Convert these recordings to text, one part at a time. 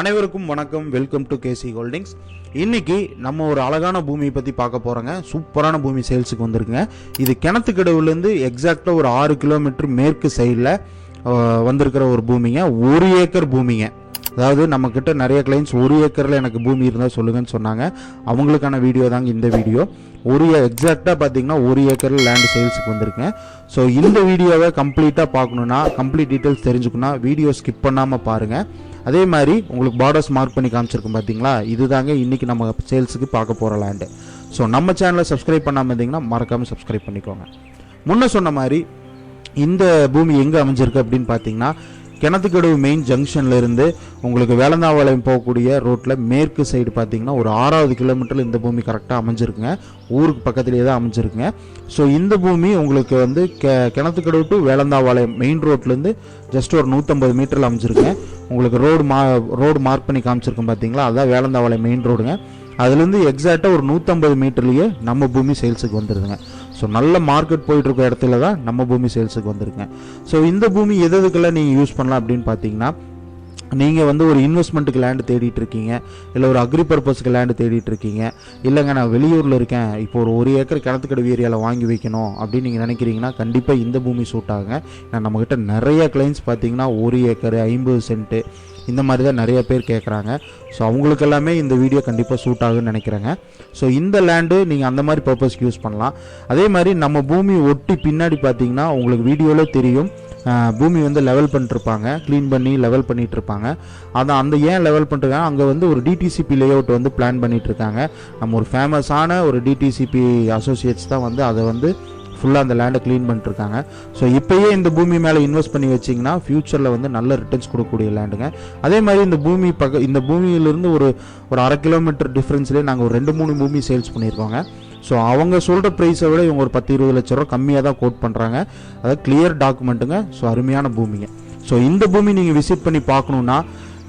அனைவருக்கும் வணக்கம். Welcome to KC Holdings. இன்னைக்கு நம்ம ஒரு அழகான பூமியை பற்றி பார்க்க போகிறோங்க. சூப்பரான பூமி சேல்ஸுக்கு வந்திருக்குங்க. இது கிணத்துக்கடவுலேருந்து எக்ஸாக்டாக ஒரு 6 கிலோமீட்டர் மேற்கு சைடில் வந்திருக்கிற ஒரு பூமிங்க. 1 ஏக்கர் பூமிங்க. அதாவது நம்மக்கிட்ட நிறைய கிளைண்ட்ஸ் 1 ஏக்கரில் எனக்கு பூமி இருந்தால் சொல்லுங்கன்னு சொன்னாங்க. அவங்களுக்கான வீடியோ தாங்க இந்த வீடியோ. எக்ஸாக்டாக பார்த்தீங்கன்னா 1 ஏக்கரில் லேண்டு சேல்ஸுக்கு வந்திருக்கேன். ஸோ இந்த வீடியோவை கம்ப்ளீட்டாக பார்க்கணுன்னா, கம்ப்ளீட் டீட்டெயில்ஸ் தெரிஞ்சுக்கணுன்னா வீடியோ ஸ்கிப் பண்ணாமல் பாருங்கள். அதே மாதிரி உங்களுக்கு பார்டர்ஸ் மார்க் பண்ணி காமிச்சிருக்கோம் பார்த்தீங்களா, இதுதாங்க இன்றைக்கி நம்ம சேல்ஸுக்கு பார்க்க போகிற லேண்டு. ஸோ நம்ம சேனலை சப்ஸ்கிரைப் பண்ணாமல் இருந்தீங்கன்னா மறக்காமல் சப்ஸ்கிரைப் பண்ணிக்கோங்க. முன்ன சொன்ன மாதிரி இந்த பூமி எங்கே அமைஞ்சிருக்கு அப்படின்னு பார்த்தீங்கன்னா, கிணத்துக்கடவு மெயின் ஜங்ஷன்ல இருந்து உங்களுக்கு வேலந்தாபாளையம் போகக்கூடிய ரோட்டில் மேற்கு சைடு பார்த்தீங்கன்னா ஒரு 6வது கிலோமீட்டரில் இந்த பூமி கரெக்டாக அமைஞ்சிருக்குங்க. ஊருக்கு பக்கத்துலேயே தான் அமைஞ்சிருக்குங்க. ஸோ இந்த பூமி உங்களுக்கு வந்து கிணத்துக்கடவு டு வேலந்தாபாளையம் மெயின் ரோட்லேருந்து ஜஸ்ட் ஒரு 150 மீட்டரில் அமைஞ்சிருக்குங்க. உங்களுக்கு ரோடு மார்க் பண்ணி காமிச்சிருக்கோம் பார்த்தீங்களா, அதுதான் வேலந்தாபாளையம் மெயின் ரோடுங்க. அதுலேருந்து எக்ஸாக்டாக ஒரு 150 மீட்டர்லேயே நம்ம பூமி சேல்ஸுக்கு வந்துடுதுங்க. ஸோ நல்ல மார்க்கெட் போயிட்டு இருக்க இடத்துல தான் நம்ம பூமி சேல்ஸுக்கு வந்திருக்குங்க. ஸோ இந்த பூமி எதுக்கெல்லாம் நீங்கள் யூஸ் பண்ணலாம் அப்படின்னு பார்த்தீங்கன்னா, நீங்கள் வந்து ஒரு இன்வெஸ்ட்மெண்ட்டுக்கு லேண்டு தேடிட்டு இருக்கீங்க, இல்லை ஒரு அக்ரி பர்பஸ்க்கு லேண்டு தேடிட்டு இருக்கீங்க, இல்லைங்க நான் வெளியூரில் இருக்கேன், இப்போ ஒரு 1 ஏக்கர் கிணத்துக்கடவு ஏரியாவில் வாங்கி வைக்கணும் அப்படின்னு நீங்கள் நினைக்கிறீங்கன்னா கண்டிப்பாக இந்த பூமி சூட் ஆகுங்க. ஏன்னா நம்மக்கிட்ட நிறைய கிளைண்ட்ஸ் பார்த்தீங்கன்னா 1 ஏக்கர் 50 சென்ட்டு இந்த மாதிரி தான் நிறைய பேர் கேட்குறாங்க. ஸோ அவங்களுக்கு எல்லாமே இந்த வீடியோ கண்டிப்பாக சூட் ஆகுன்னு நினைக்கிறேங்க. ஸோ இந்த லேண்டு நீங்கள் அந்த மாதிரி பர்பஸ்க்கு யூஸ் பண்ணலாம். அதே மாதிரி நம்ம பூமி ஒட்டி பின்னாடி பார்த்தீங்கன்னா உங்களுக்கு வீடியோவில் தெரியும், பூமி வந்து லெவல் பண்ணிட்டுருப்பாங்க, க்ளீன் பண்ணி லெவல் பண்ணிகிட்டு இருப்பாங்க. அதான் அந்த ஏன் லெவல் பண்ணிட்டுருக்காங்க, அங்கே வந்து ஒரு டிடிசிபி லேஅவுட் வந்து பிளான் பண்ணிகிட்ருக்காங்க. நம்ம ஒரு ஃபேமஸான ஒரு டிடிசிபி அசோசியேட்ஸ் தான் வந்து அதை வந்து ஃபுல்லாக அந்த லேண்டை க்ளீன் பண்ணிட்டுருக்காங்க. ஸோ இப்போயே இந்த பூமி மேலே இன்வெஸ்ட் பண்ணி வச்சிங்கன்னா ஃப்யூச்சரில் வந்து நல்ல ரிட்டர்ன்ஸ் கொடுக்கக்கூடிய லேண்டுங்க. அதே மாதிரி இந்த பூமியிலேருந்து ஒரு 1/2 கிலோமீட்டர் டிஃப்ரென்ஸ்லேயே நாங்கள் ஒரு 2-3 பூமி சேல்ஸ் பண்ணியிருக்கோங்க. ஸோ அவங்க சொல்கிற ப்ரைஸை விட இவங்க ஒரு 10-20 லட்ச ரூபா கம்மியாக தான் கோட் பண்ணுறாங்க. அதாவது கிளியர் டாக்குமெண்ட்டுங்க. ஸோ அருமையான பூமிங்க. ஸோ இந்த பூமி நீங்கள் விசிட் பண்ணி பார்க்கணுன்னா,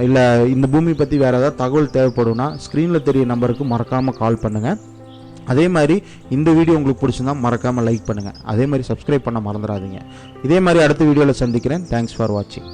இல்லை இந்த பூமி பற்றி வேறு ஏதாவது தகவல் தேவைப்படும்னா ஸ்க்ரீனில் தெரிய நம்பருக்கு மறக்காமல் கால் பண்ணுங்கள். அதே மாதிரி இந்த வீடியோ உங்களுக்கு பிடிச்சிருந்தா மறக்காமல் லைக் பண்ணுங்கள். அதே மாதிரி சப்ஸ்கிரைப் பண்ண மறந்துடாதீங்க. இதே மாதிரி அடுத்த வீடியோவில் சந்திக்கிறேன். தேங்க்ஸ் ஃபார் வாட்சிங்.